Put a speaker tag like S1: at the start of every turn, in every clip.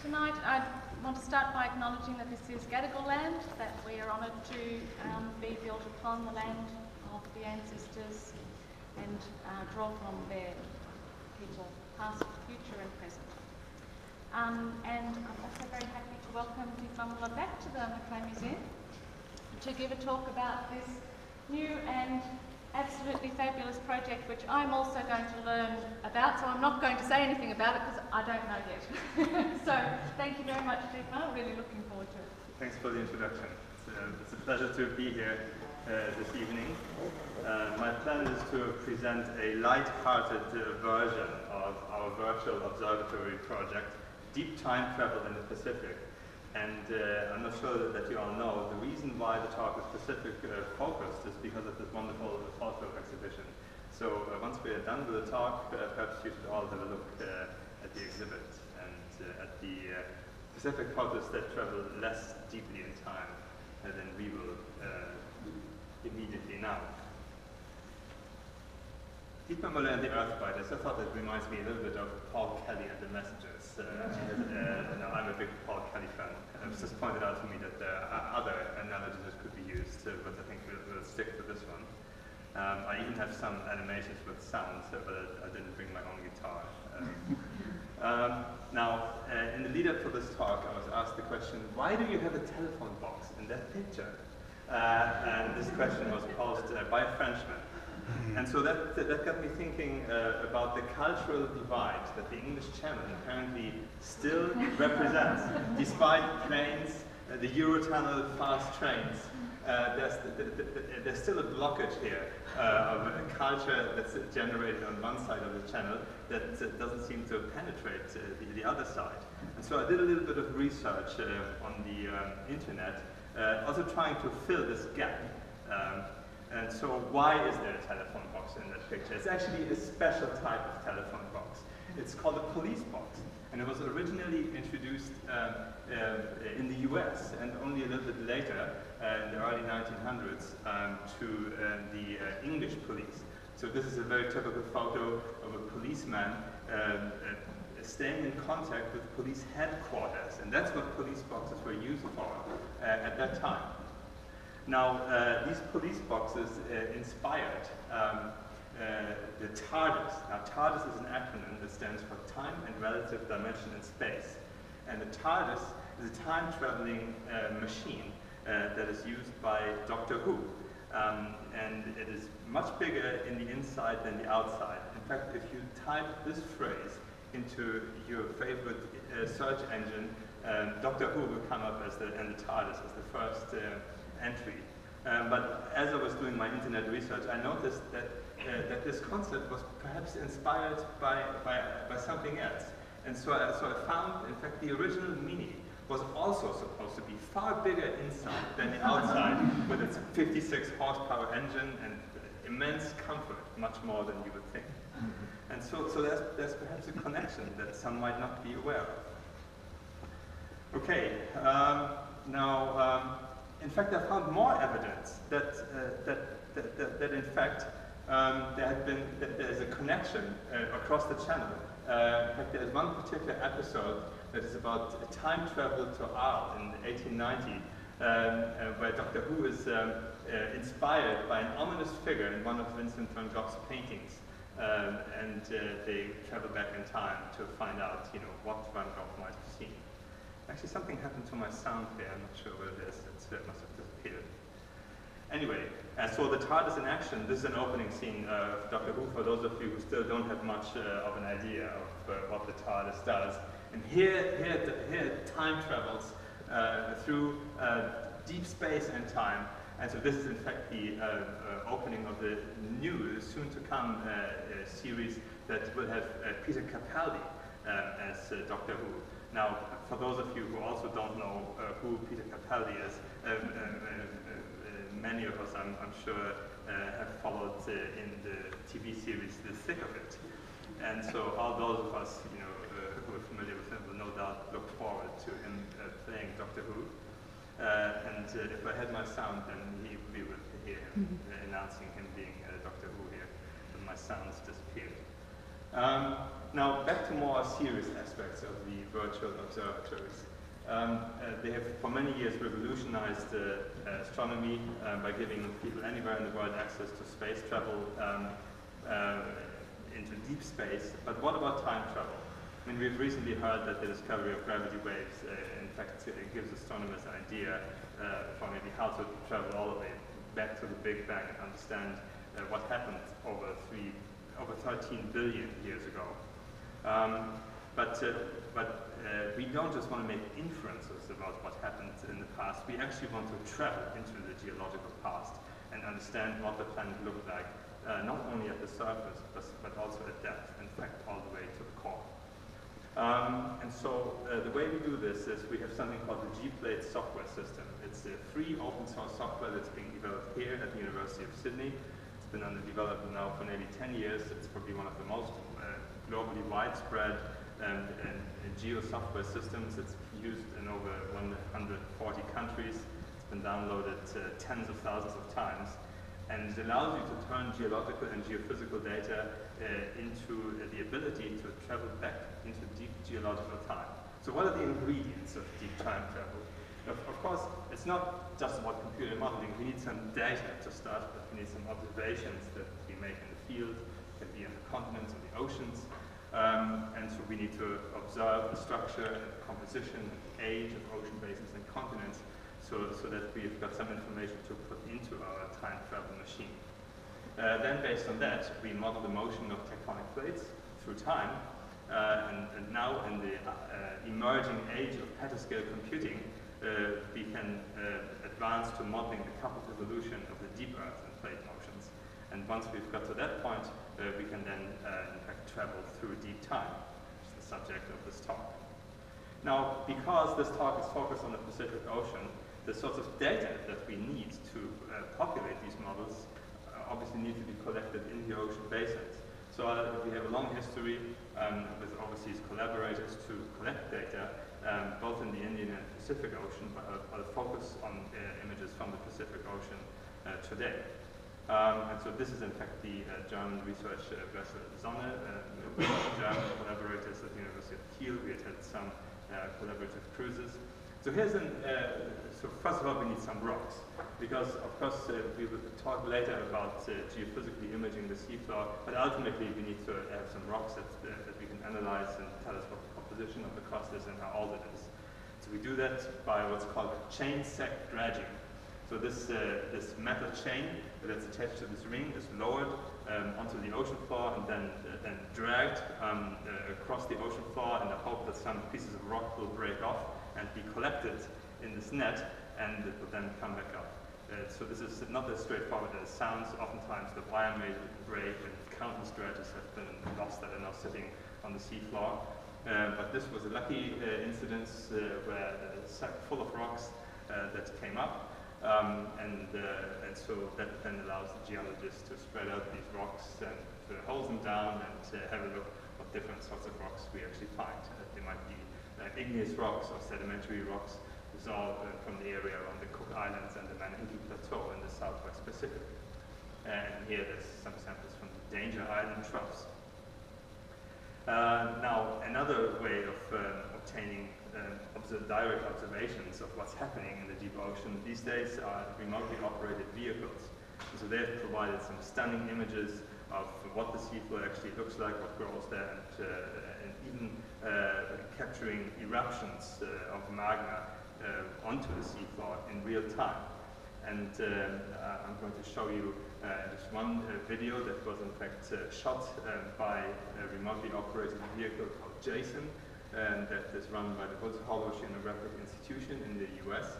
S1: Tonight I want to start by acknowledging that this is Gadigal land, that we are honoured to be built upon the land of the ancestors and draw from their people, past, future and present. And I'm also very happy to welcome Dietmar Müller back to the Macleay Museum to give a talk about this new and absolutely fabulous project, which I'm also going to learn about, so I'm not going to say anything about it because I don't know yet. So thank you very much, Dietmar. Really looking forward to it.
S2: Thanks for the introduction. It's a pleasure to be here this evening. My plan is to present a light-hearted version of our Virtual Observatory project, Deep Time Travel in the Pacific. And I'm not sure that you all know, the reason why the talk is Pacific focused is because of this wonderful photo exhibition. So once we are done with the talk, perhaps you should all have a look at the exhibit and at the Pacific photos that travel less deeply in time than we will immediately now. Dietmar Müller and the EarthByte, I thought that reminds me a little bit of Paul Kelly and the Messages. Now I'm a big Paul Kelly fan. It was just pointed out to me that there are other analogies that could be used, but I think we'll stick to this one. I even have some animations with sounds, but I didn't bring my own guitar. Now, in the lead-up to this talk, I was asked the question, why do you have a telephone box in that picture? And this question was posed by a Frenchman. And so that got me thinking about the cultural divide that the English Channel apparently still represents. Despite planes, the Eurotunnel, fast trains, there's still a blockage here of a culture that's generated on one side of the channel that doesn't seem to penetrate the other side. And so I did a little bit of research on the internet, also trying to fill this gap. And so why is there a telephone box in that picture? It's actually a special type of telephone box. It's called a police box. And it was originally introduced in the US and only a little bit later, in the early 1900s, to the English police. So this is a very typical photo of a policeman staying in contact with police headquarters. And that's what police boxes were used for at that time. Now, these police boxes inspired the TARDIS. Now, TARDIS is an acronym that stands for Time and Relative Dimension in Space. And the TARDIS is a time-traveling machine that is used by Doctor Who. And it is much bigger in the inside than the outside. In fact, if you type this phrase into your favorite search engine, Doctor Who will come up as and the TARDIS as the first entry. But as I was doing my internet research, I noticed that this concept was perhaps inspired by something else. And so I found, in fact, the original Mini was also supposed to be far bigger inside than the outside, with its 56 horsepower engine and immense comfort, much more than you would think. And so there's perhaps a connection that some might not be aware of. Okay, now, in fact, I found more evidence that in fact there's a connection across the channel. In fact, there's one particular episode that is about time travel to Arles in 1890, where Doctor Who is inspired by an ominous figure in one of Vincent van Gogh's paintings, and they travel back in time to find out, what Van Gogh might have seen. Actually, something happened to my sound there. I'm not sure what it is. It must have disappeared. Anyway, so the TARDIS in action. This is an opening scene of Doctor Who for those of you who still don't have much of an idea of what the TARDIS does. And here time travels through deep space and time. And so this is in fact the opening of the new, soon-to-come series that will have Peter Capaldi as Doctor Who. Now, for those of you who also don't know who Peter Capaldi is, many of us, I'm sure, have followed in the TV series The Thick of It. And so all those of us, who are familiar with him will no doubt look forward to him playing Doctor Who. And if I had my sound, then we would hear him announcing him being Doctor Who here, but my sound's disappeared. Now, back to more serious aspects of the virtual observatories. They have for many years revolutionized astronomy by giving people anywhere in the world access to space travel into deep space. But what about time travel? I mean, we've recently heard that the discovery of gravity waves, in fact, gives astronomers an idea for maybe how to travel all the way back to the Big Bang and understand what happened over 13 billion years ago. But we don't just want to make inferences about what happened in the past. We actually want to travel into the geological past and understand what the planet looked like, not only at the surface, but also at depth, in fact, all the way to the core. And so the way we do this is we have something called the G-Plate software system. It's a free open source software that's being developed here at the University of Sydney. It's been under development now for nearly 10 years. It's probably one of the most globally widespread and geo software systems. It's used in over 140 countries. It's been downloaded tens of thousands of times. And it allows you to turn geological and geophysical data into the ability to travel back into deep geological time. So what are the ingredients of deep time travel? Of course, it's not just about computer modeling. We need some data to start with. We need some observations that we make in the field, can be in the continents or the oceans. And so we need to observe the structure and the composition and the age of ocean basins and continents so that we've got some information to put into our time travel machine. Then based on that, we model the motion of tectonic plates through time. And now in the emerging age of petascale computing, we can advance to modeling the coupled evolution of the deep Earth and plate motions. And once we've got to that point, we can then, in fact, travel through deep time, which is the subject of this talk. Now, because this talk is focused on the Pacific Ocean, the sorts of data that we need to populate these models obviously need to be collected in the ocean basins. So we have a long history with overseas collaborators to collect data, both in the Indian and Pacific Ocean, but I'll focus on images from the Pacific Ocean today. And so this is in fact the German research vessel Sonne, German collaborators at the University of Kiel. We had some collaborative cruises. So here's so first of all we need some rocks, because of course we will talk later about geophysically imaging the seafloor, but ultimately we need to have some rocks that we can analyze and tell us what the composition of the crust is and how old it is. So we do that by what's called chain sack dredging. So this metal chain that's attached to this ring is lowered onto the ocean floor and then dragged across the ocean floor in the hope that some pieces of rock will break off and be collected in this net, and it will then come back up. So this is not as straightforward as it sounds. Oftentimes the wire may break and countless dredges have been lost that are now sitting on the seafloor. But this was a lucky incident where a sack full of rocks that came up. And so that then allows the geologists to spread out these rocks and to hose them down and have a look what different sorts of rocks we actually find. They might be igneous rocks or sedimentary rocks. This is all from the area around the Cook Islands and the Van Inkel Plateau in the Southwest Pacific. And here there's some samples from the Danger Island troughs. Now, another way of obtaining direct observations of what's happening in the deep ocean these days are remotely operated vehicles. And so they've provided some stunning images of what the seafloor actually looks like, what grows there, and even capturing eruptions of magma onto the seafloor in real time. And I'm going to show you just one video that was in fact shot by a remotely operated vehicle called Jason, that is run by the Woods Hole Oceanographic Institution in the US.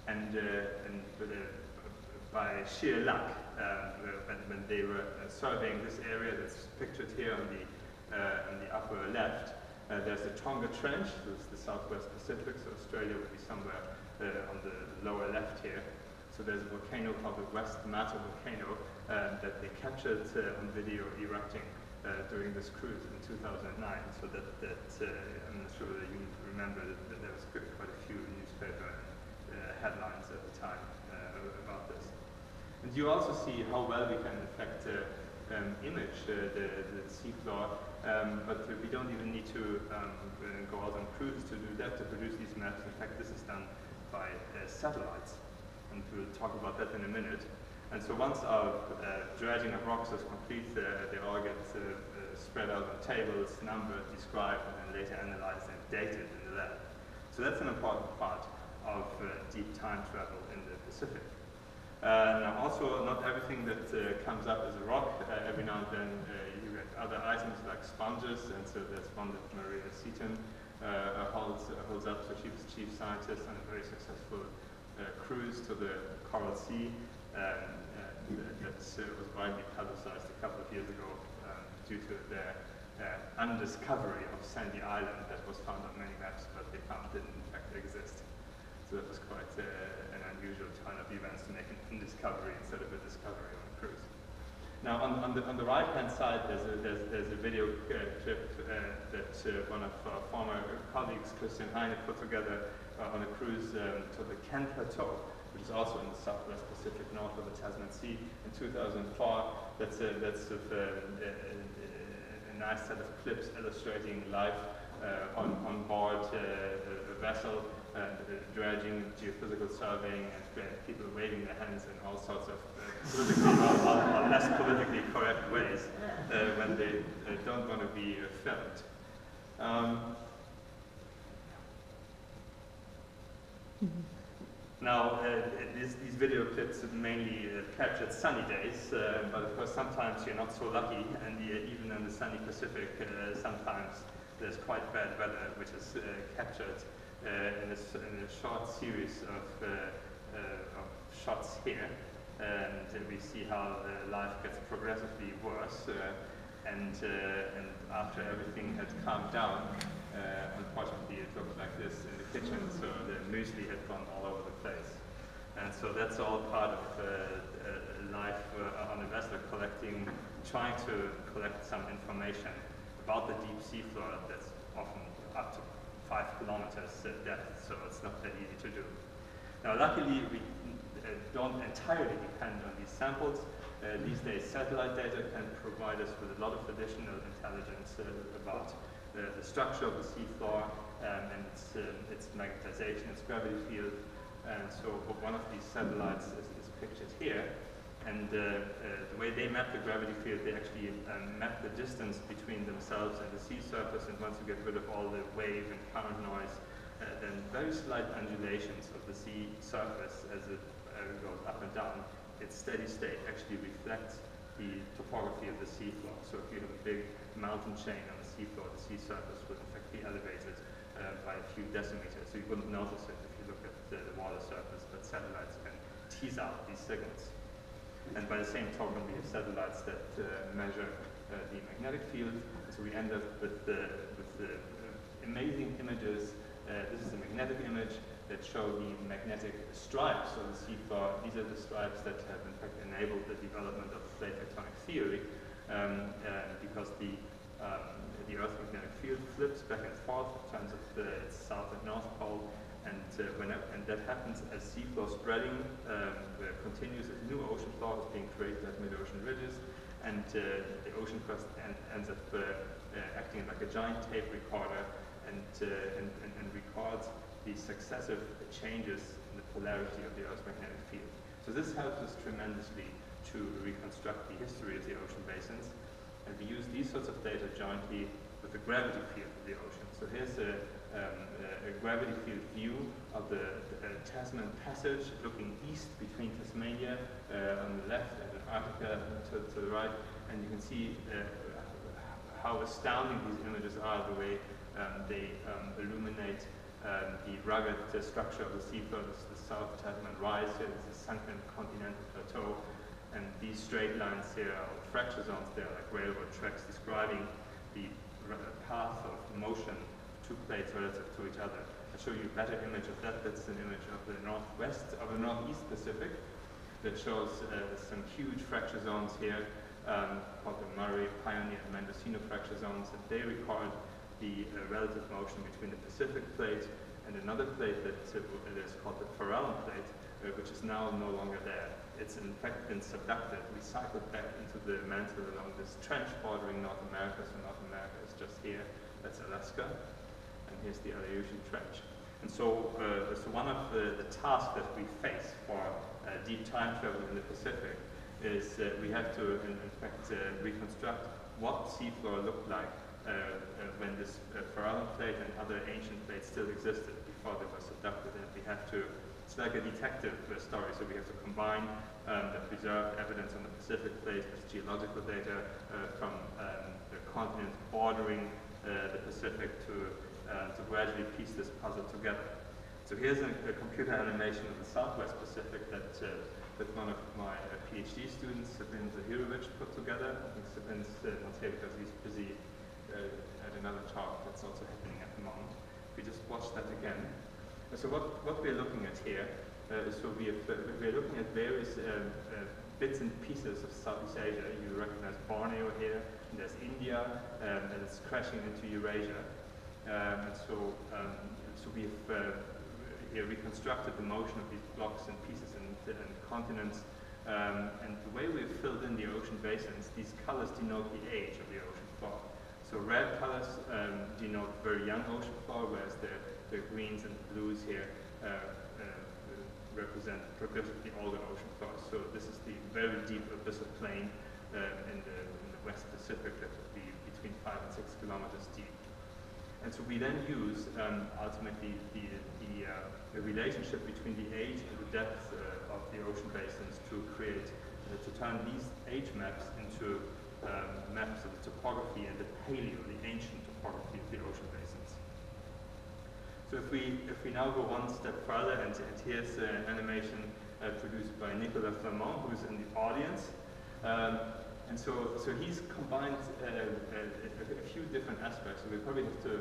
S2: And by sheer luck, when they were surveying this area that's pictured here on the upper left, there's the Tonga Trench, this is the Southwest Pacific, so Australia would be somewhere on the lower left here. So there's a volcano called the West Mata volcano that they captured on video erupting during this cruise in 2009. So that I'm not sure that you remember that there was quite a few newspaper headlines at the time about this. And you also see how well we can in fact image the seafloor But we don't even need to go out on cruises to do that, to produce these maps. In fact, this is done by satellites, and we'll talk about that in a minute. And so once our dredging of rocks is complete, they all get spread out on tables, numbered, described, and then later analyzed and dated in the lab. So that's an important part of deep time travel in the Pacific. Now also, not everything that comes up is a rock. Every now and then you get other items like sponges, and so there's one that Maria Seaton holds up. So she was chief scientist on a very successful cruise to the Coral Sea that was widely publicized a couple of years ago due to their undiscovery of Sandy Island that was found on many maps, but they found didn't in fact exist. So that was quite an unusual turn of events to make an undiscovery instead of a discovery on a cruise. Now on the right-hand side, there's a video clip that one of our former colleagues, Christian Heine, put together on a cruise to the Ken Plateau, which is also in the Southwest Pacific, north of the Tasman Sea, in 2004. That's a nice set of clips illustrating life on board a vessel, dredging, geophysical surveying, and people waving their hands in all sorts of politically or less politically correct ways when they don't want to be filmed. Now, these video clips mainly captured sunny days, but of course sometimes you're not so lucky, and even in the sunny Pacific, sometimes there's quite bad weather, which is captured in a short series of shots here. And we see how life gets progressively worse, and after everything had calmed down, unfortunately it looked like this in the kitchen, so the muesli had gone all over the place. And so that's all part of life on a vessel, trying to collect some information about the deep sea floor that's often up to 5 kilometers depth, so it's not that easy to do. Now luckily we don't entirely depend on these samples. These days satellite data can provide us with a lot of additional intelligence about the structure of the seafloor and its magnetization, its gravity field. And so one of these satellites is pictured here. And the way they map the gravity field, they actually map the distance between themselves and the sea surface. And once you get rid of all the wave and current noise, then very slight undulations of the sea surface as it goes up and down, its steady state actually reflects the topography of the seafloor. So if you have a big mountain chain on the seafloor, the sea surface would in fact be elevated by a few decimeters. So you wouldn't notice it if you look at the water surface, but satellites can tease out these signals. And by the same token, we have satellites that measure the magnetic field. So we end up with the amazing images. This is a magnetic image that show the magnetic stripes of the seafloor. These are the stripes that have in fact enabled the development of plate tectonic theory, because the Earth's magnetic field flips back and forth in terms of its south and north pole, and that happens as seafloor spreading continues, as new ocean floor is being created at mid-ocean ridges, and the ocean crust ends up acting like a giant tape recorder and records the successive changes in the polarity of the Earth's magnetic field. So this helps us tremendously to reconstruct the history of the ocean basins, and we use these sorts of data jointly with the gravity field of the ocean. So here's a gravity field view of the Tasman Passage, looking east between Tasmania on the left and Antarctica to the right, and you can see how astounding these images are, the way they illuminate the rugged structure of the seafloor. This is the South Tasman Rise here. This is sunken continental plateau, and these straight lines here are fracture zones. They're like railroad tracks describing the path of motion of two plates relative to each other. I'll show you a better image of that. That's an image of the northeast Pacific that shows some huge fracture zones here called the Murray, Pioneer, and Mendocino fracture zones, and they record the relative motion between the Pacific plate and another plate that is called the Farallon plate, which is now no longer there. It's in fact been subducted, recycled back into the mantle along this trench bordering North America. So North America is just here, that's Alaska, and here's the Aleutian Trench. And so, so one of the tasks that we face for deep time travel in the Pacific is we have to, in fact, reconstruct what seafloor looked like when this Farallon plate and other ancient plates still existed before they were subducted. And we have to, it's like a detective story, so we have to combine the preserved evidence on the Pacific plate with geological data from the continent bordering the Pacific to gradually piece this puzzle together. So here's a computer animation of the Southwest Pacific that one of my PhD students, Sabin Zahirovic, put together. I think Sabin's not here because he's busy at another talk that's also happening at the moment. We just watch that again. So what we're looking at here is we're looking at various bits and pieces of Southeast Asia. You recognize Borneo here, and there's India, and it's crashing into Eurasia. So we've here reconstructed the motion of these blocks and pieces and continents, and the way we've filled in the ocean basins, these colors denote the age of the ocean floor. So red colors denote very young ocean floor, whereas the greens and blues here represent progressively older ocean floors. So this is the very deep abyssal plain in the West Pacific that would be between 5 and 6 kilometers deep. And so we then use ultimately the relationship between the age and the depth of the ocean basins to create, to turn these age maps into maps of the topography and the paleo, the ancient topography of the ocean basins. So if we now go one step further, and here's an animation produced by Nicolas Flamand, who's in the audience. And so he's combined a few different aspects. So we probably have to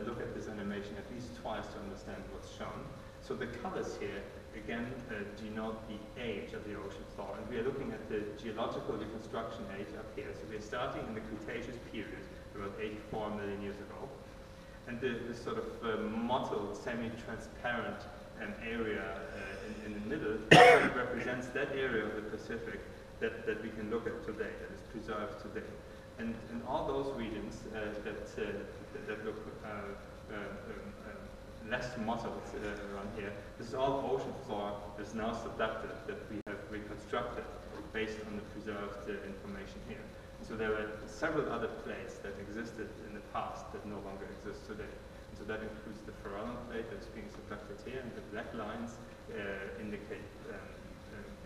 S2: look at this animation at least twice to understand what's shown. So the colors here, again, denote the age of the ocean floor. And we are looking at the geological reconstruction age up here. So we're starting in the Cretaceous period, about 84 million years ago. And this sort of mottled, semi-transparent area in the middle represents that area of the Pacific that we can look at today, that is preserved today. And all those regions that look less mottled around here, this is all ocean floor that's now subducted that we have reconstructed based on the preserved information here. And so there are several other plates that existed in the past that no longer exist today. And so that includes the Farallon plate that's being subducted here, and the black lines indicate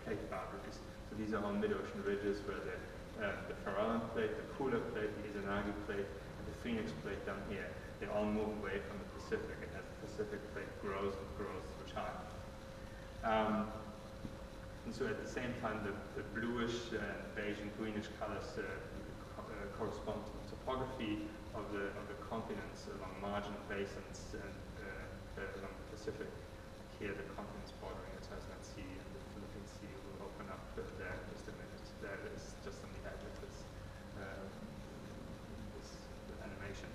S2: plate boundaries. So these are all mid-ocean ridges where the Farallon plate, the Cooler plate, the Izanagi plate, and the Phoenix plate down here, they all move away from the Pacific, and as the Pacific plate grows and grows through time. And so at the same time, the bluish and beige and greenish colors correspond to the topography of the continents along marginal basins and along the Pacific. Here the continents bordering the Tasman Sea and the Philippine Sea will open up there in just a minute. There it is, just on the edge of this animation.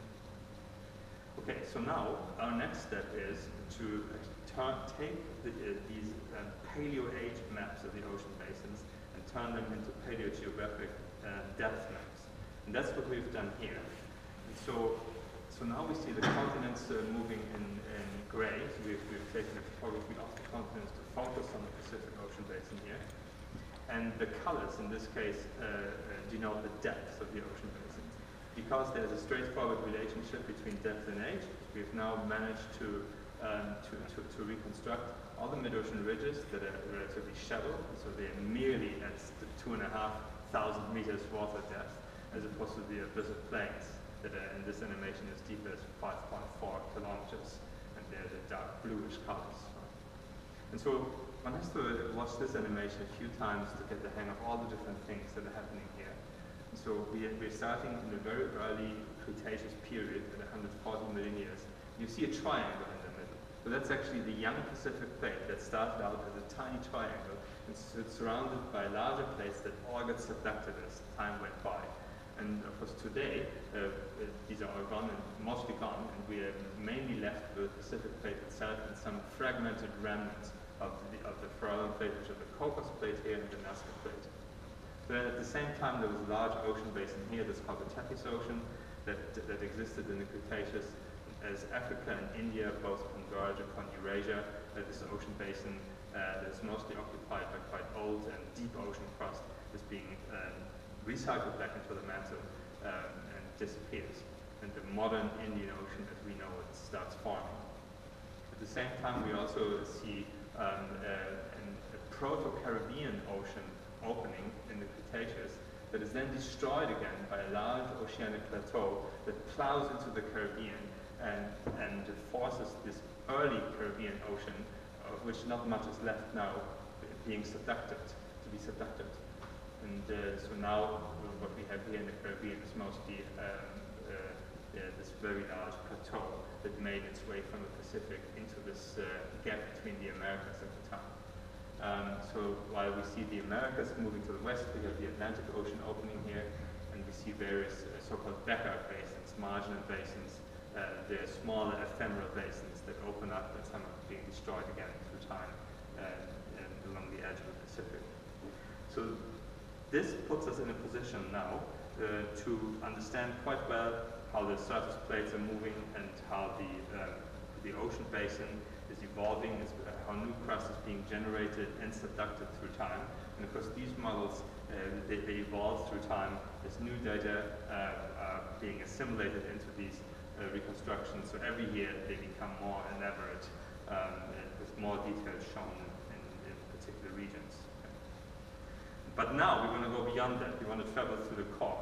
S2: Okay, so now our next step is to take these paleo-age maps of the ocean basins and turn them into paleogeographic depth maps. And that's what we've done here. And so now we see the continents moving in gray. So we've taken a photography of the continents to focus on the Pacific Ocean basin here. And the colors, in this case, denote the depth of the ocean basins. Because there's a straightforward relationship between depth and age, we've now managed to reconstruct all the mid-ocean ridges that are relatively shallow, so they're merely at 2,500 meters water depth, as opposed to the abyssal plains that are in this animation as deep as 5.4 kilometers, and they're the dark bluish colors. And so one has to watch this animation a few times to get the hang of all the different things that are happening here. And so we're starting in the very early Cretaceous period at 140 million years. You see a triangle in the middle. So that's actually the young Pacific plate that started out as a tiny triangle. It's surrounded by larger plates that all got subducted as time went by. And of course today, these are all gone and mostly gone, and we are mainly left with the Pacific plate itself and some fragmented remnants of the Farallon Plate, which is the Cocos Plate here, and the Nazca Plate. Then at the same time, there was a large ocean basin here that's called the Tethys Ocean that existed in the Cretaceous. As Africa and India both converge upon Eurasia, this ocean basin that is mostly occupied by quite old and deep ocean crust is being recycled back into the mantle and disappears. And the modern Indian Ocean as we know it starts forming. At the same time, we also see a proto-Caribbean ocean opening in the Cretaceous that is then destroyed again by a large oceanic plateau that plows into the Caribbean and forces this early Caribbean ocean, of which not much is left now, being subducted, to be subducted. And so now what we have here in the Caribbean is mostly this very large plateau that made its way from the Pacific into this gap between the Americas at the time. So while we see the Americas moving to the west, we have the Atlantic Ocean opening here, and we see various so-called backyard basins, marginal basins. They're smaller ephemeral basins that open up and some are being destroyed again through time and along the edge of the Pacific. So this puts us in a position now to understand quite well how the surface plates are moving and how the ocean basin is evolving, how new crust is being generated and subducted through time. And of course these models, they evolve through time as new data are being assimilated into these reconstructions. So every year they become more elaborate with more details shown in particular regions. But now we want to go beyond that. We want to travel to the core.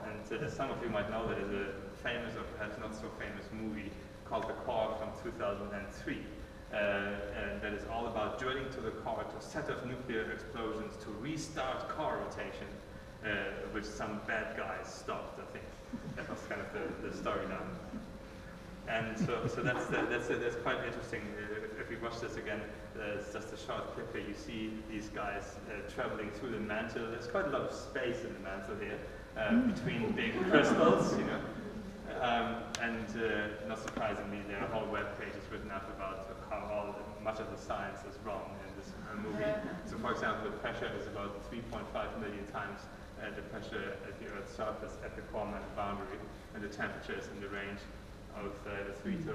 S2: And as some of you might know, there is a famous or perhaps not so famous movie called The Core from 2003. And that is all about drilling to the core to set off nuclear explosions to restart core rotation, which some bad guys stopped, I think. That was kind of the storyline. And so that's quite interesting. If we watch this again, it's just a short clip here. You see these guys traveling through the mantle. There's quite a lot of space in the mantle here between big crystals, you know. And not surprisingly, there are whole web pages written up about how much of the science is wrong in this movie. So, for example, the pressure is about 3.5 million times the pressure at the Earth's surface at the core mantle boundary, and the temperature is in the range of 3 to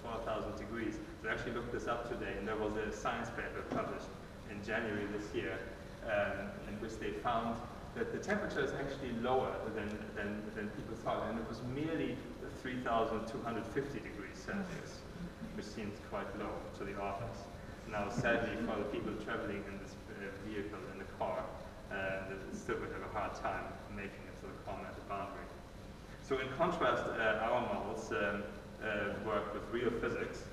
S2: 4,000 degrees. So I actually looked this up today, and there was a science paper published in January this year in which they found that the temperature is actually lower than people thought, and it was merely 3,250 degrees Celsius, which seems quite low to the authors. Now, sadly, for the people traveling in this vehicle in the car, they still would have a hard time making it to the core mantle boundary. So in contrast, our models work with real physics,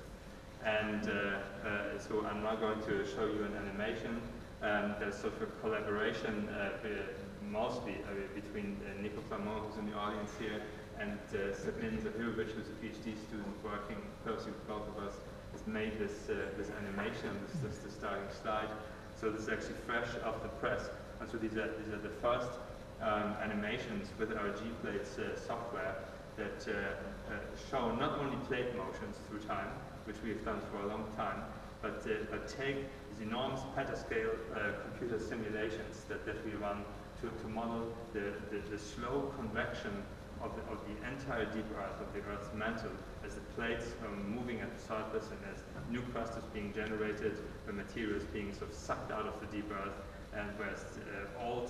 S2: and so I'm now going to show you an animation. There's sort of a collaboration mostly between Nico Clermont, who's in the audience here, and Sabine Zahirovic, who's a PhD student working closely with both of us, has made this animation. This is the starting slide. So this is actually fresh off the press. And so these are the first animations with our G-Plates software that show not only plate motions through time, which we have done for a long time, but take these enormous petascale computer simulations that we run to model the slow convection of the entire deep Earth, of the Earth's mantle, as the plates are moving at the surface and as new crust is being generated, the material is being sort of sucked out of the deep Earth, and whereas old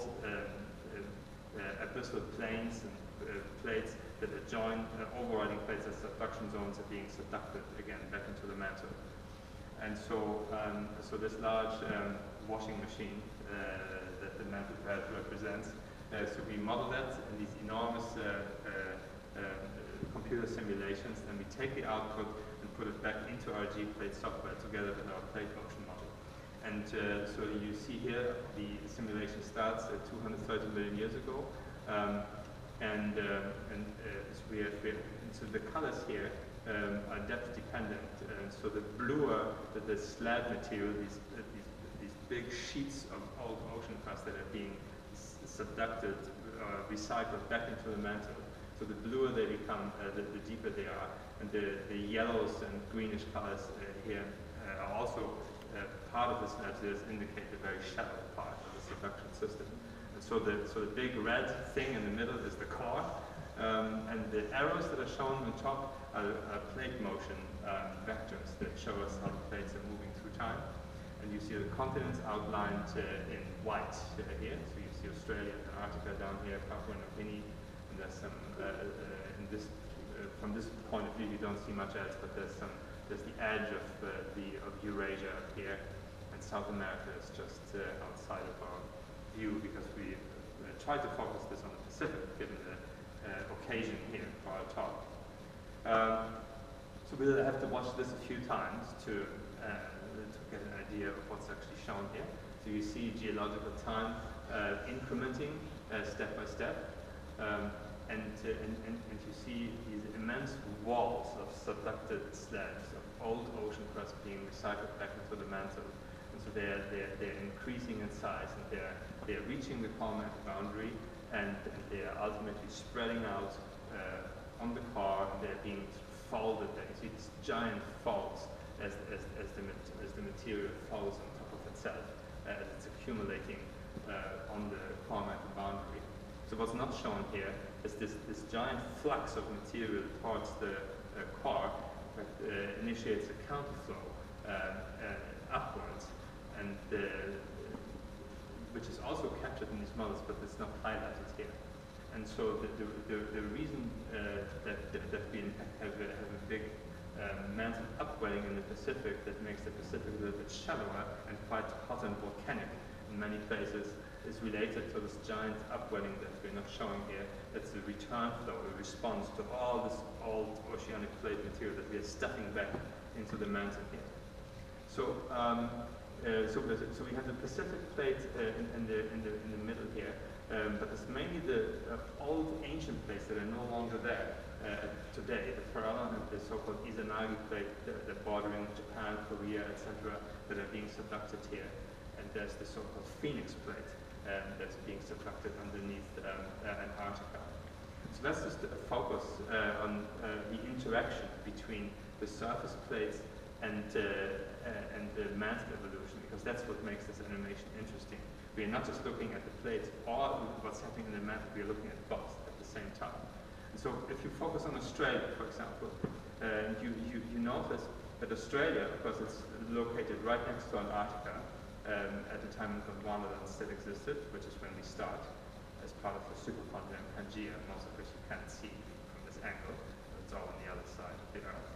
S2: abyssal planes and plates that adjoin overriding plates as subduction zones are being subducted again back into the mantle. And so this large washing machine that the mantle pad represents, so we model that in these enormous computer simulations, and we take the output and put it back into our G-Plate software together with our plate motion model. And so you see here the simulation starts at 230 million years ago, so the colors here are depth dependent. So the bluer the slab material, these big sheets of old ocean crust that are being subducted, recycled back into the mantle. So the bluer they become, the deeper they are, and the yellows and greenish colors here are also part of the slabs is indicate the very shallow part of the subduction system. And so the big red thing in the middle is the core, and the arrows that are shown on top are plate motion vectors that show us how the plates are moving through time. And you see the continents outlined in white here. So you see Australia, Antarctica down here, Papua New Guinea, and there's some from this point of view you don't see much else, but there's the edge of Eurasia up here, and South America is just outside of our view because we try to focus this on the Pacific, given the occasion here for our talk. So we'll have to watch this a few times to get an idea of what's actually shown here. So you see geological time incrementing step by step, and you see these immense walls of subducted slabs of old ocean crust being recycled back into the mantle. And so they're increasing in size, and they're reaching the climatic boundary, and they are ultimately spreading out on the core, and they're being folded. There you see these giant folds as the material folds on top of itself as it's accumulating on the climatic boundary. So what's not shown here is this giant flux of material towards the core that initiates a counterflow upwards, and which is also captured in these models, but it's not highlighted here. And so the reason that we in fact have a big mantle upwelling in the Pacific that makes the Pacific a little bit shallower and quite hot and volcanic in many places is related to this giant upwelling that we're not showing here. That's a return flow, a response to all this old oceanic plate material that we are stuffing back into the mantle here. So, so we have the Pacific plate in the middle here, but it's mainly the old ancient plates that are no longer there today. The Farallon and the so-called Izanagi plate that are bordering Japan, Korea, etc., that are being subducted here. And there's the so-called Phoenix plate that's being subducted underneath Antarctica. So that's just a focus on the interaction between the surface plates and the mantle evolution, because that's what makes this animation interesting. We are not just looking at the plates or what's happening in the mantle, we are looking at both at the same time. And so if you focus on Australia, for example, you notice that Australia, because it's located right next to Antarctica, at the time when Gondwana still existed, which is when we start, as part of the supercontinent Pangaea, most of which you can't see from this angle. It's all on the other side of the Earth.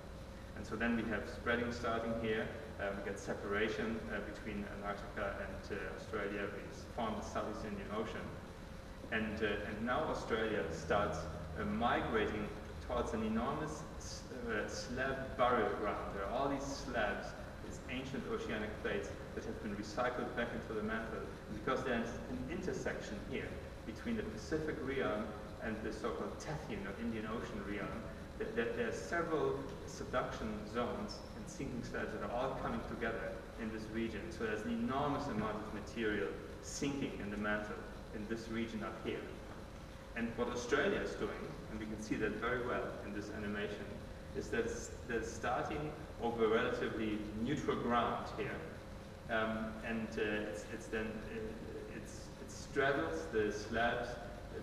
S2: And so then we have spreading starting here. We get separation between Antarctica and Australia. We form the Southeast Indian Ocean. And now Australia starts migrating towards an enormous slab burial ground. There are all these slabs, these ancient oceanic plates that have been recycled back into the mantle. And because there's an intersection here between the Pacific realm and the so-called Tethyan or Indian Ocean realm, there are several subduction zones and sinking slabs that are all coming together in this region. So there's an enormous amount of material sinking in the mantle in this region up here. And what Australia is doing, and we can see that very well in this animation, is that they're starting over relatively neutral ground here. It straddles the slabs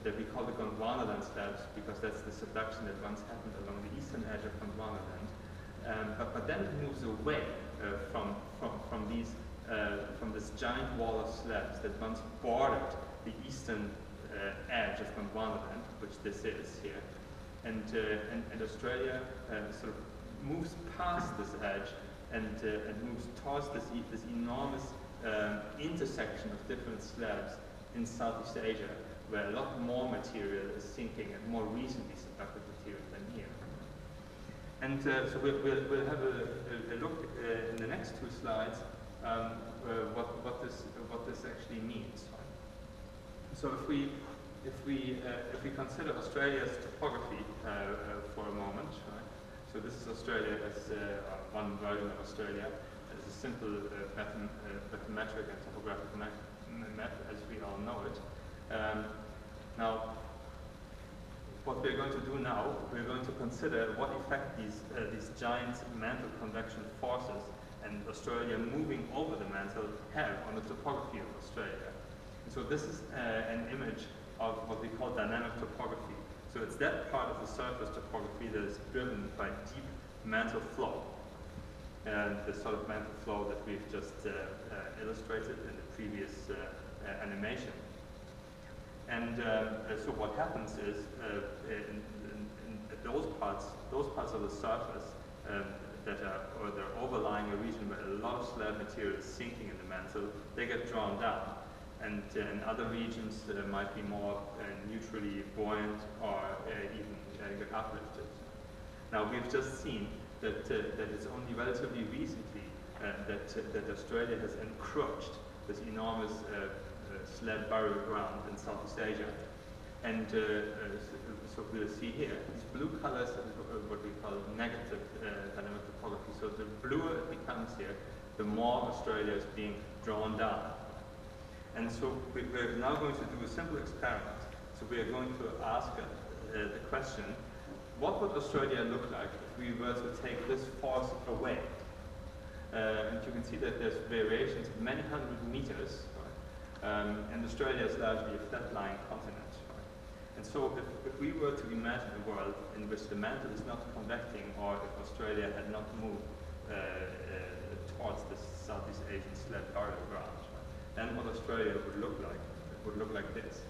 S2: that we call the Gondwanaland slabs, because that's the subduction that once happened along the eastern edge of Gondwanaland. But then it moves away from this giant wall of slabs that once bordered the eastern edge of Gondwanaland, which this is here. And Australia sort of moves past this edge and moves towards this enormous intersection of different slabs in Southeast Asia, where a lot more material is sinking and more recently subducted material than here. And so we'll have a look in the next two slides what this actually means. So if we consider Australia's topography for a moment, right? So this is Australia as one version of Australia as a simple bathymetric and topographic map as we all know it. Now, what we're going to do now, we're going to consider what effect these giant mantle convection forces and Australia moving over the mantle have on the topography of Australia. And so this is an image of what we call dynamic topography. So it's that part of the surface topography that is driven by deep mantle flow. And the sort of mantle flow that we've just illustrated in the previous animation. And so what happens is in those parts of the surface that are overlying a region where a lot of slab material is sinking in the mantle, they get drawn down. And in other regions might be more neutrally buoyant or even get uplifted. Now we've just seen that it's only relatively recently that Australia has encroached this enormous slab burial ground in Southeast Asia. And so we'll see here, these blue colors are what we call negative dynamic topography. So the bluer it becomes here, the more Australia is being drawn down. And so we're now going to do a simple experiment. So we are going to ask the question, what would Australia look like if we were to take this force away? And you can see that there's variations of many hundred meters, right? And Australia is largely a flat-lying continent. Right? And so if we were to imagine a world in which the mantle is not convecting, or if Australia had not moved towards the Southeast Asian slab burial ground, then what Australia would look like, it would look like this.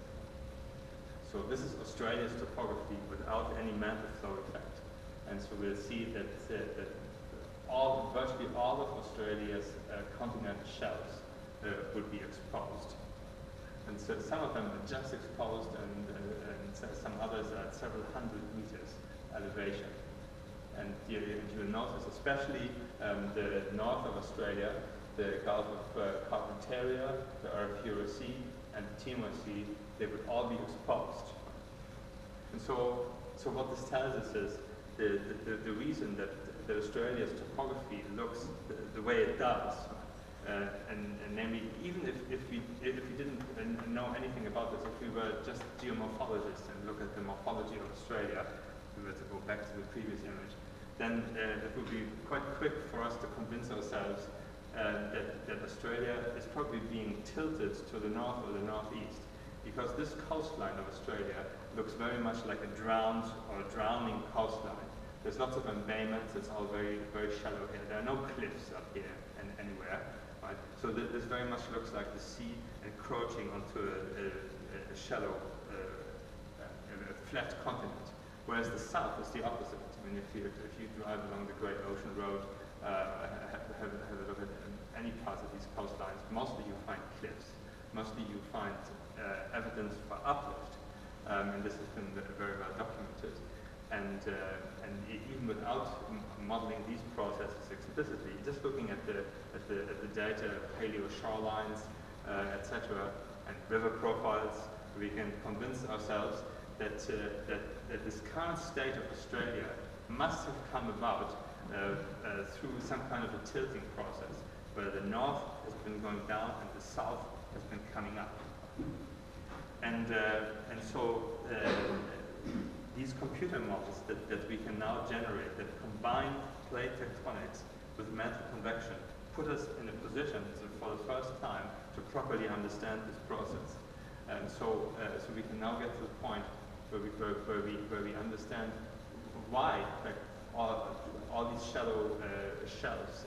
S2: So this is Australia's topography without any mantle flow effect. And so we'll see that, virtually all of Australia's continental shelves would be exposed. And so some of them are just exposed, and some others are at several hundred meters elevation. And you'll notice especially the north of Australia, the Gulf of Carpentaria, the Arafura Sea, and the Timor Sea, they would all be exposed. And so what this tells us is the reason that Australia's topography looks the way it does, and namely, even if we didn't know anything about this, if we were just geomorphologists and look at the morphology of Australia, if we were to go back to the previous image, then it would be quite quick for us to convince ourselves that Australia is probably being tilted to the north or the northeast, because this coastline of Australia looks very much like a drowned or drowning coastline. There's lots of embayments, it's all very, very shallow here. There are no cliffs up here anywhere, right? So this very much looks like the sea encroaching onto a shallow, flat continent, whereas the south is the opposite. I mean, if you drive along the Great Ocean Road, have a look at any parts of these coastlines, mostly you find cliffs, mostly you find evidence for uplift, and this has been very well documented. And even without modeling these processes explicitly, just looking at the data, paleo shorelines, etc., and river profiles, we can convince ourselves that this current state of Australia must have come about through some kind of a tilting process, where the north has been going down and the south has been coming up. And so these computer models that we can now generate that combine plate tectonics with mantle convection put us in a position for the first time to properly understand this process. And so we can now get to the point where we understand why, like, all these shallow shelves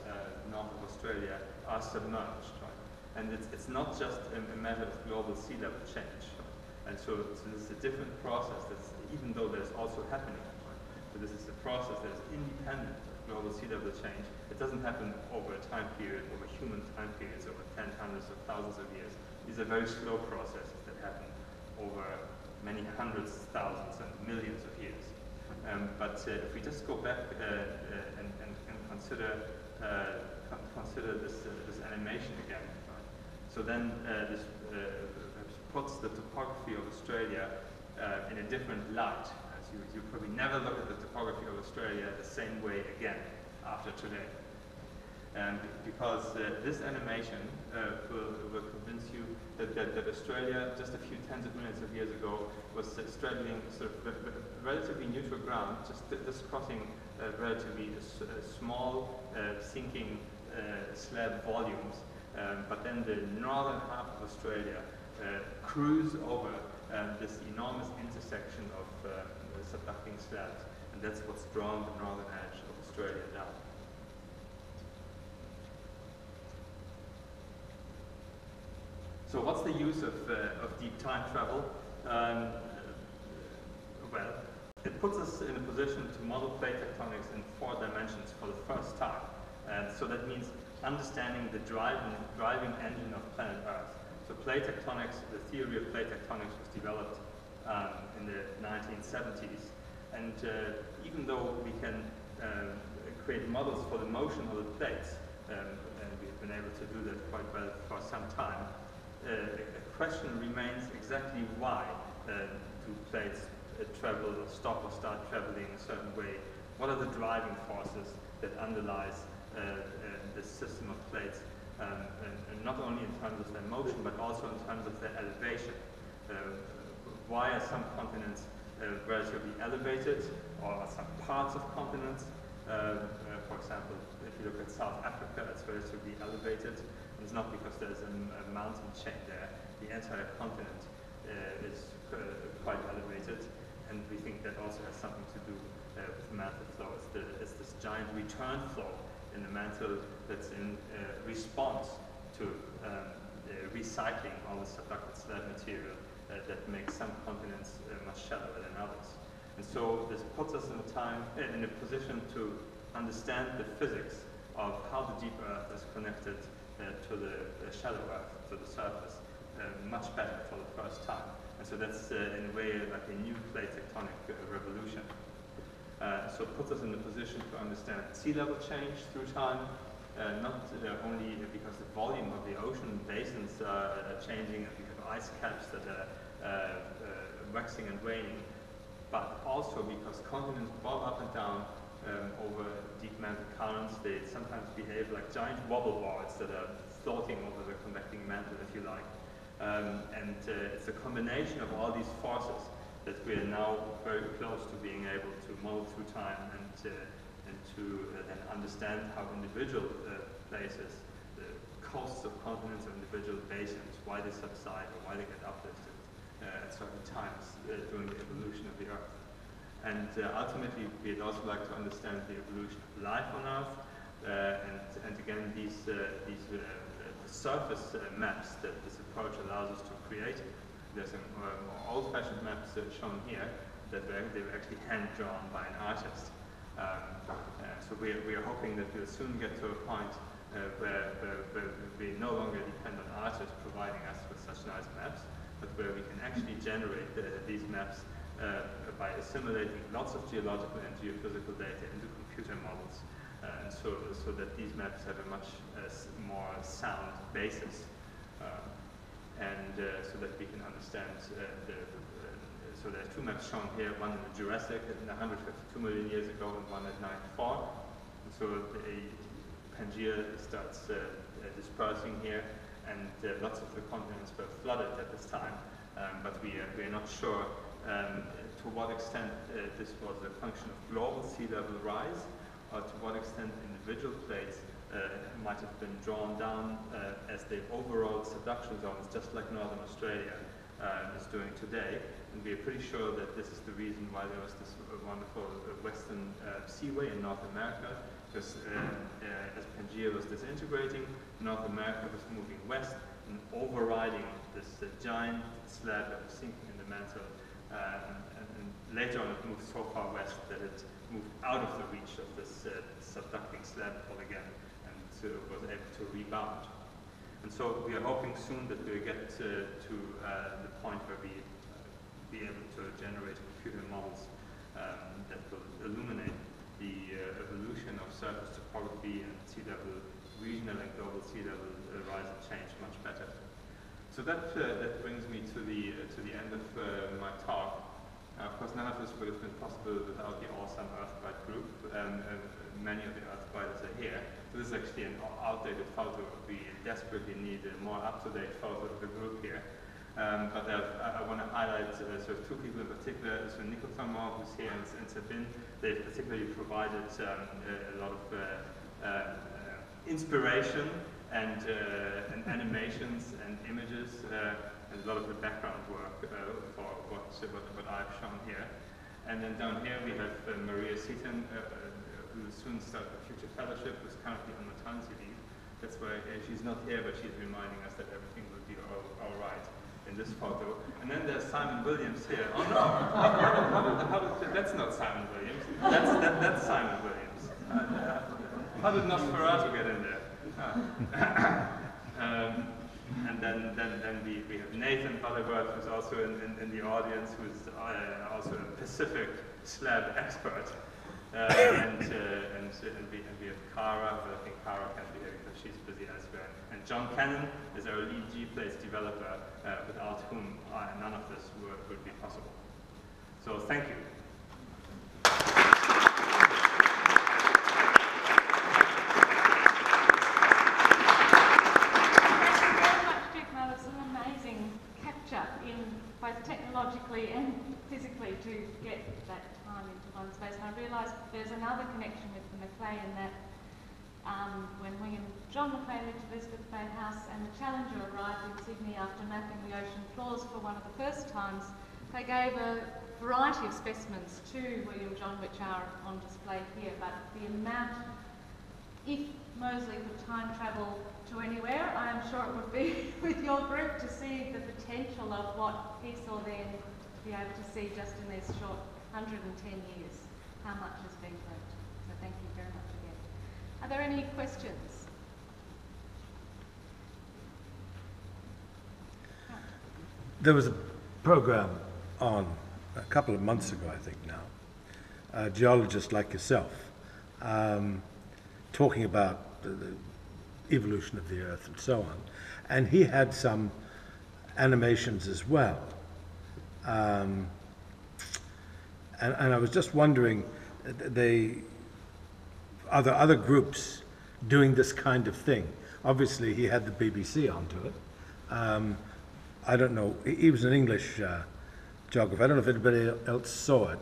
S2: north of Australia are submerged, right? And it's not just a matter of global sea level change, right? And so this is a different process that's, even though there's also happening, right? But this is a process that is independent of global sea level change. It doesn't happen over a time period, over human time periods, over hundreds of thousands of years. These are very slow processes that happen over many hundreds, thousands, and millions of years. But if we just go back and consider this animation again, right? So then this puts the topography of Australia in a different light. As you probably never look at the topography of Australia the same way again after today. Because this animation will convince you that Australia, just a few tens of millions of years ago, was straddling sort of relatively neutral ground, just crossing a relatively small sinking slab volumes, but then the northern half of Australia cruise over this enormous intersection of subducting slabs, and that's what's drawn the northern edge of Australia down. So what's the use of deep time travel? Well, it puts us in a position to model plate tectonics in 4 dimensions for the first time. And so that means understanding the driving engine of planet Earth. So plate tectonics, the theory of plate tectonics was developed in the 1970s. And even though we can create models for the motion of the plates, and we've been able to do that quite well for some time, a question remains exactly why do plates travel or stop or start traveling a certain way. What are the driving forces that underlies this system of plates, and not only in terms of their motion, but also in terms of their elevation. Why are some continents relatively elevated, or some parts of continents? For example, if you look at South Africa, it's relatively elevated. It's not because there's a mountain chain there. The entire continent is quite elevated, and we think that also has something to do with the mantle flow. It's this giant return flow in the mantle that's in response to recycling all the subducted slab material that makes some continents much shallower than others. And so this puts us in a position to understand the physics of how the deep Earth is connected to the shallow Earth, to the surface, much better for the first time. And so that's in a way like a new plate tectonic revolution. So it puts us in the position to understand sea level change through time, not only because the volume of the ocean basins are changing and we have ice caps that are waxing and waning, but also because continents bob up and down over deep mantle currents. They sometimes behave like giant wobble boards that are floating over the convecting mantle, if you like. And it's a combination of all these forces that we are now very close to being able to model through time and to then understand how individual places, the coasts of continents or individual basins, why they subside or why they get uplifted at certain times during the evolution of the Earth. And ultimately, we'd also like to understand the evolution of life on Earth, and again, these surface maps that this approach allows us to create. There's some more old-fashioned maps shown here that they were actually hand-drawn by an artist. So we are hoping that we'll soon get to a point where we no longer depend on artists providing us with such nice maps, but where we can actually generate these maps by assimilating lots of geological and geophysical data into computer models, and so that these maps have a much more sound basis, and so that we can understand so there are 2 maps shown here, one in the Jurassic at 152 million years ago and one at 94. And so Pangaea starts dispersing here, and lots of the continents were flooded at this time, but we are not sure to what extent this was a function of global sea level rise, or to what extent individual plates might have been drawn down as they overrode subduction zones, just like Northern Australia is doing today. And we are pretty sure that this is the reason why there was this wonderful western seaway in North America, because as Pangaea was disintegrating, North America was moving west and overriding this giant slab that was sinking in the mantle. And later on it moved so far west that it moved out of the reach of this subducting slab again, and was able to rebound. And so we are hoping soon that we'll get to the point where we be able to generate computer models that will illuminate the evolution of surface topography and sea level, regional and global sea level rise and change much better. So that brings me to the end of my talk. Of course, none of this would have been possible without the awesome EarthByte Group. Many of the EarthByters are here. So this is actually an outdated photo. We desperately need a more up-to-date photo of the group here. But I want to highlight sort of 2 people in particular. So Nico Thomas, who's here, and Sabine. They've particularly provided a lot of inspiration and animations and images and a lot of the background work for what I've shown here. And then down here we have Maria Seaton, who will soon start a future fellowship, who's currently on maternity leave. That's why she's not here, but she's reminding us that everything will be all right in this photo. And then there's Simon Williams here. Oh no, that's not Simon Williams. That's Simon Williams. How did Nosferatu get in there? And then we have Nathan Butterworth, who's also in the audience, who's also a Pacific slab expert. And we have Cara, but I think Cara can't be here because she's busy elsewhere. And John Cannon is our lead G-Place developer, without whom none of this would be possible. So thank you.
S1: Both technologically and physically to get that time into one space. And I realised there's another connection with the Macleay in that when William John Macleay lived at Elizabeth Bay House and the Challenger arrived in Sydney after mapping the ocean floors for one of the first times, they gave a variety of specimens to William John, which are on display here. But the amount, if Moseley could time travel to anywhere, I am sure it would be with your group to see the potential of what he saw then, to be able to see just in these short 110 years how much has been learnt. So thank you very much again. Are there any questions?
S3: There was a program on a couple of months ago, I think now, a geologist like yourself, talking about the evolution of the Earth and so on. And he had some animations as well. And I was just wondering, are there other groups doing this kind of thing? Obviously, he had the BBC onto it. I don't know, he was an English geographer. I don't know if anybody else saw it.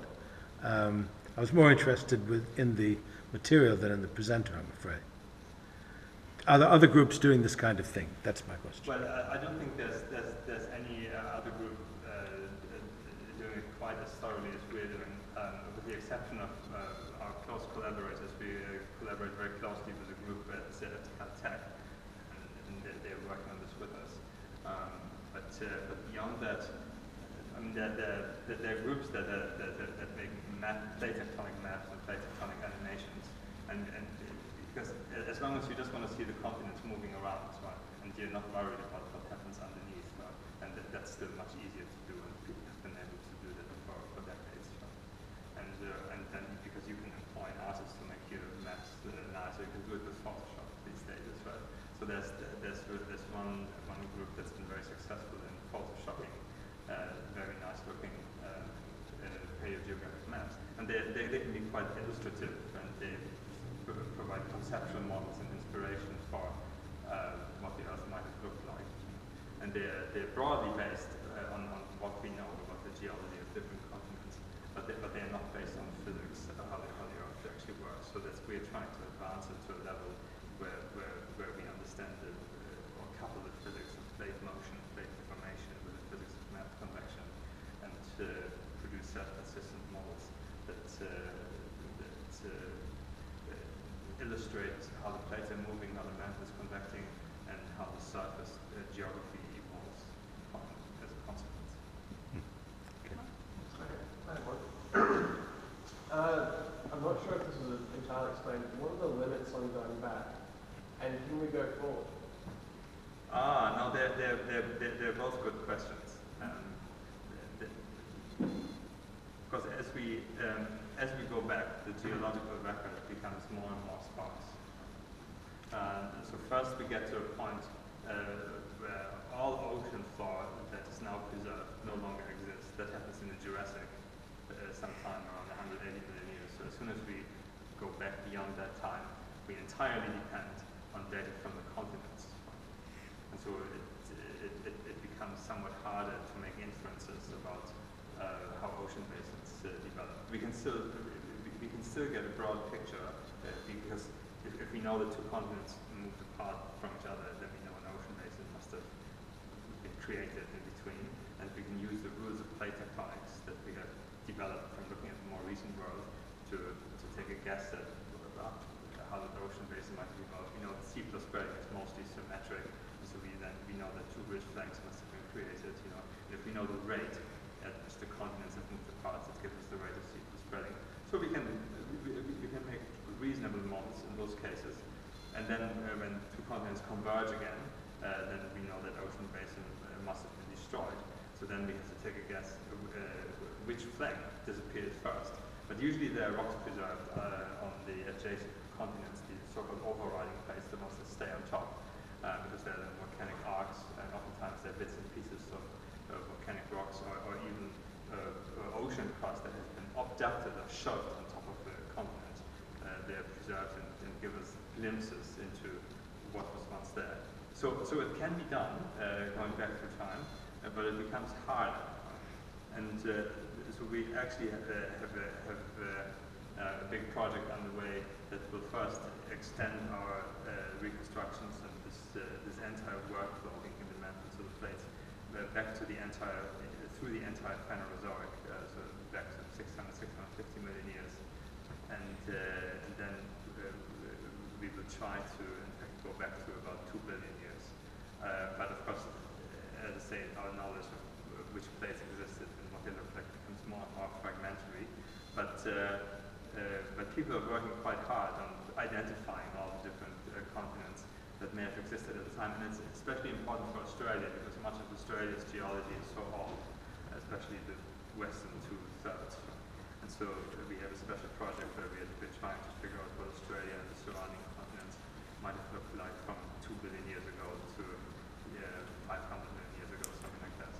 S3: I was more interested in the material than in the presenter, I'm afraid. Are there other groups doing this kind of thing? That's my question.
S2: Well, I don't think there's any other group doing it quite as thoroughly as we're doing, with the exception of our close collaborators. We collaborate very closely with a group at Caltech, and they're working on this with us. But beyond that, I mean, there are groups that make plate tectonic maps and plate tectonic animations, and because as long as you just want to see the continents moving around, right, and you're not worried about what happens underneath, right, and that's still much easier to do, and people have been able to do that for decades, right? And then because you can employ artists to make your maps nicer, you can do it with Photoshop these days, right? So there's one group that's been very successful in photoshopping very nice looking paleogeographic maps, and they can be quite illustrative, and they provide conceptual models and inspiration for what the Earth might have looked like. And they're broadly based on what we know about the geology of different continents, but they are not based on physics, how the Earth actually works. So we're trying to advance it to a level where we understand or couple the physics of plate motion, plate deformation with the physics of map convection, and produce self-consistent models that illustrate how the plates are moving, how the mantle is convecting, and how the surface geography evolves as a consequence.
S4: I'm not sure if this is entirely explained. What are the limits on going back, and can we go forward?
S2: No, they're both good questions. Because as we go back, the geological record becomes more and more sparse. So first we get to a point where all ocean floor that is now preserved no longer exists. That happens in the Jurassic sometime around 180 million years. So as soon as we go back beyond that time, we entirely depend on data from the continents. And so it becomes somewhat harder to make inferences about how ocean basins develop. We can still get a broad picture because if we know that two continents moved apart from each other, then we know an ocean basin must have been created in between, and we can use the rules of plate tectonics that we have developed from looking at the more recent world to take a guess at how the ocean basin might be evolved. We know that sea plus spreading is mostly symmetric, so we know that two ridge flanks must have been created. And if we know the rate at which the continents have moved apart, it gives us the rate of sea plus spreading. So we can make reasonable models in those cases. And then when two continents converge again, then we know that ocean basin must have been destroyed. So then we have to take a guess which flank disappeared first. But usually there are rocks preserved on the adjacent continents, the so-called overriding plates, the ones that stay on top, because they're the volcanic arcs, and oftentimes they're bits and pieces of volcanic rocks or even ocean crust that has been abducted or shoved on top of the continent. They're preserved and give us glimpses into what was once there. So it can be done going back through time, but it becomes harder. And so we actually have a big project underway that will first extend our reconstructions and this entire workflow we can implement into the plates back to through the entire Phanerozoic, so back to 650 million years. And then we will try to, in fact, go back to about 2 billion years. But of course, as I say, our knowledge of which plates existed and what they look like becomes more and more fragmentary. But people are working quite hard on identifying all the different continents that may have existed at the time. And it's especially important for Australia because much of Australia's geology is so old, especially the western 2/3. And so we have a special project where we're trying to figure out what Australia and the surrounding continents might have looked like from 2 billion years ago to 500 million years ago, something like that.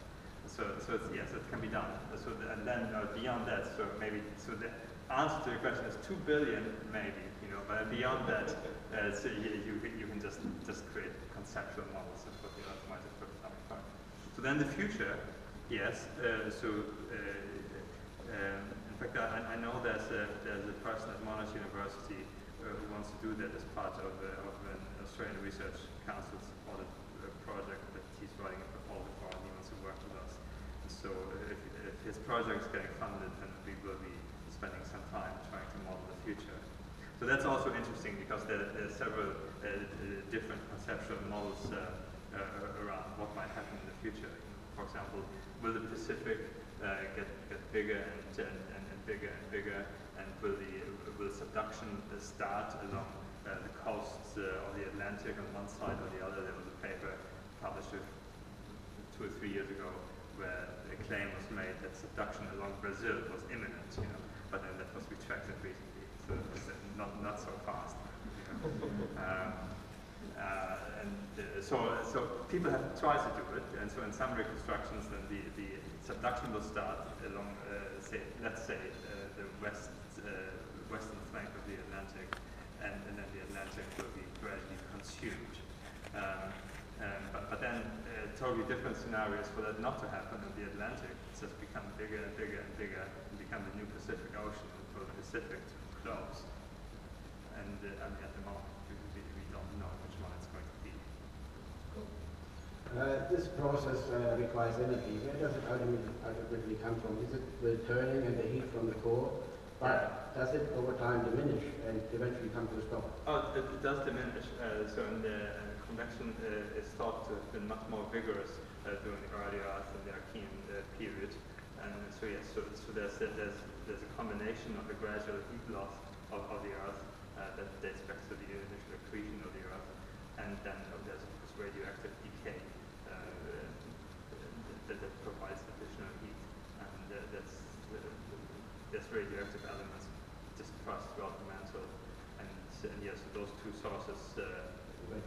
S2: So yes, it can be done. And then beyond that, so the answer to your question is 2 billion, maybe, but beyond that, so you can just create conceptual models of what the Earth might have looked like. So then the future, yes. In fact, I know there's a person at Monash University who wants to do that as part of an Australian Research Council supported project that he's writing a proposal for, and he wants to work with us. And so if his project is getting funded, then we will be spending some time trying to model the future. So that's also interesting because there are several different conceptual models around what might happen in the future. For example, will the Pacific get bigger and bigger and bigger, and will subduction start along the coasts of the Atlantic on one side or the other? There was a paper published 2 or 3 years ago where a claim was made that subduction along Brazil was imminent, but then that was retracted recently, so it's not so fast. So people have tried to do it, and so in some reconstructions, then the subduction will start along, let's say, the western flank of the Atlantic, and then the Atlantic will be gradually consumed. But then totally different scenarios for that not to happen in the Atlantic. It's just become bigger and bigger and bigger and become the new Pacific Ocean, and for the Pacific to close. And at the moment, we don't know which one it's going to be.
S5: This process requires energy. Where does it ultimately come from? Is it the turning and the heat from the core? But does it over time diminish and eventually come to a stop?
S2: Oh, it does diminish. So in the convection is thought to have been much more vigorous during the early Earth and the Archean period. And so yes, so there's a combination of the gradual heat loss of the Earth that dates back to the initial accretion of the Earth, and then there's of course radioactive decay that provides additional heat, and there's radioactive elements dispersed throughout the mantle, and yes, so those two sources, but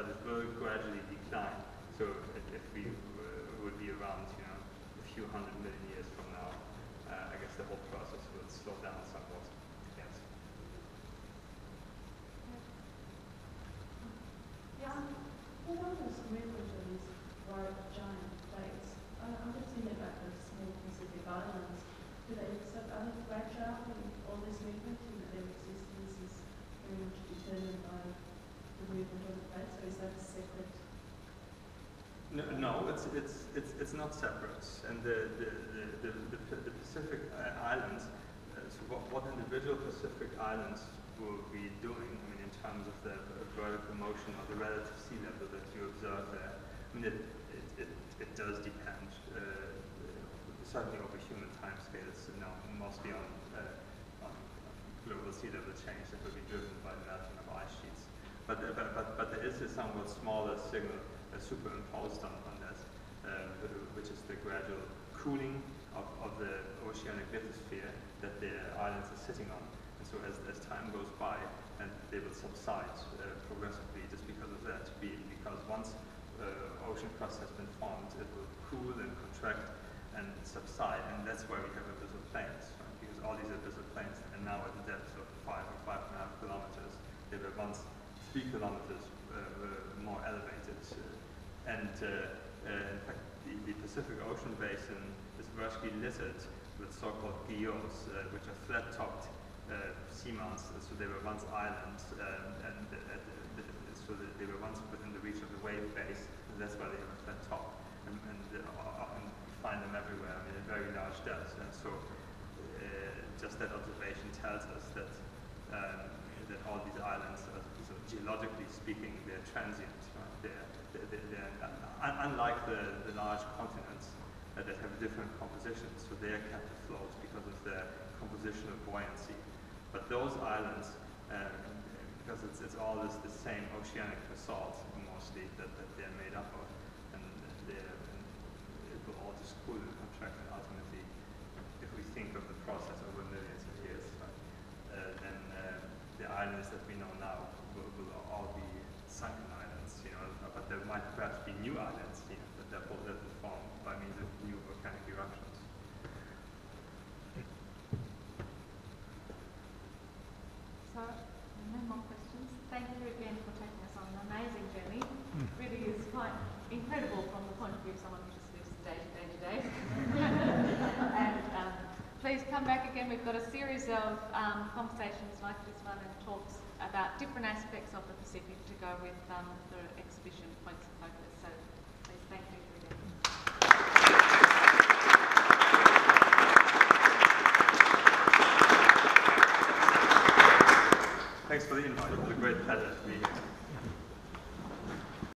S2: it will gradually decline. So if we would be around, a few 100 million years from now, I guess the whole process will slow down somewhat. Yes.
S6: What are those movement of these giant plates? I'm just thinking about the small Pacific islands. Are they fragile in all this movement and that their existence is determined by the movement of the plates, or is that a separate?
S2: No, it's not separate. And the Pacific Islands, so what individual Pacific Islands will be doing, I mean, in terms of the vertical motion or the relative sea level that you observe there, I mean, it does depend, certainly over human timescales, mostly on global sea level change that will be driven by the melting of ice sheets. But there is a somewhat smaller signal superimposed on that, which is the gradual cooling of the oceanic lithosphere that the islands are sitting on. And so as time goes by, and they will subside progressively just because of that, because once ocean crust has been formed, it will cool and contract and subside, and that's why we have abyssal plains, right? Because all these abyssal plains are now at a depth of 5 or 5.5 kilometers. They were once 3 kilometers more elevated. In fact, the Pacific Ocean basin is virtually littered with so-called geos, which are flat-topped seamounts. So they were once islands, so they were once within the reach of the wave base, and that's why they have a flat top. And often you find them everywhere, I mean, at very large depths. And so just that observation tells us that that all these islands, so geologically speaking, they're transient. Right? They're unlike the large continents that have different compositions, so they're kept afloat because of their compositional buoyancy. But those islands, because it's all the same oceanic basalt mostly that they're made up of, and it will all just cool and contract, and ultimately, if we think of the process over millions of years, then the islands that we know now will all be sunken islands, but there might perhaps be new islands, that will form by means of new volcanic eruptions.
S1: So, no more questions. Thank you again for taking us on an amazing journey. Really is quite incredible from the point of view of someone who just lives day to day. And please come back again. We've got a series of conversations like this one and talks about different aspects of the Pacific to go with the exhibition points of focus. So please thank you again.
S2: Thanks for the invite. It was a great pleasure to be here.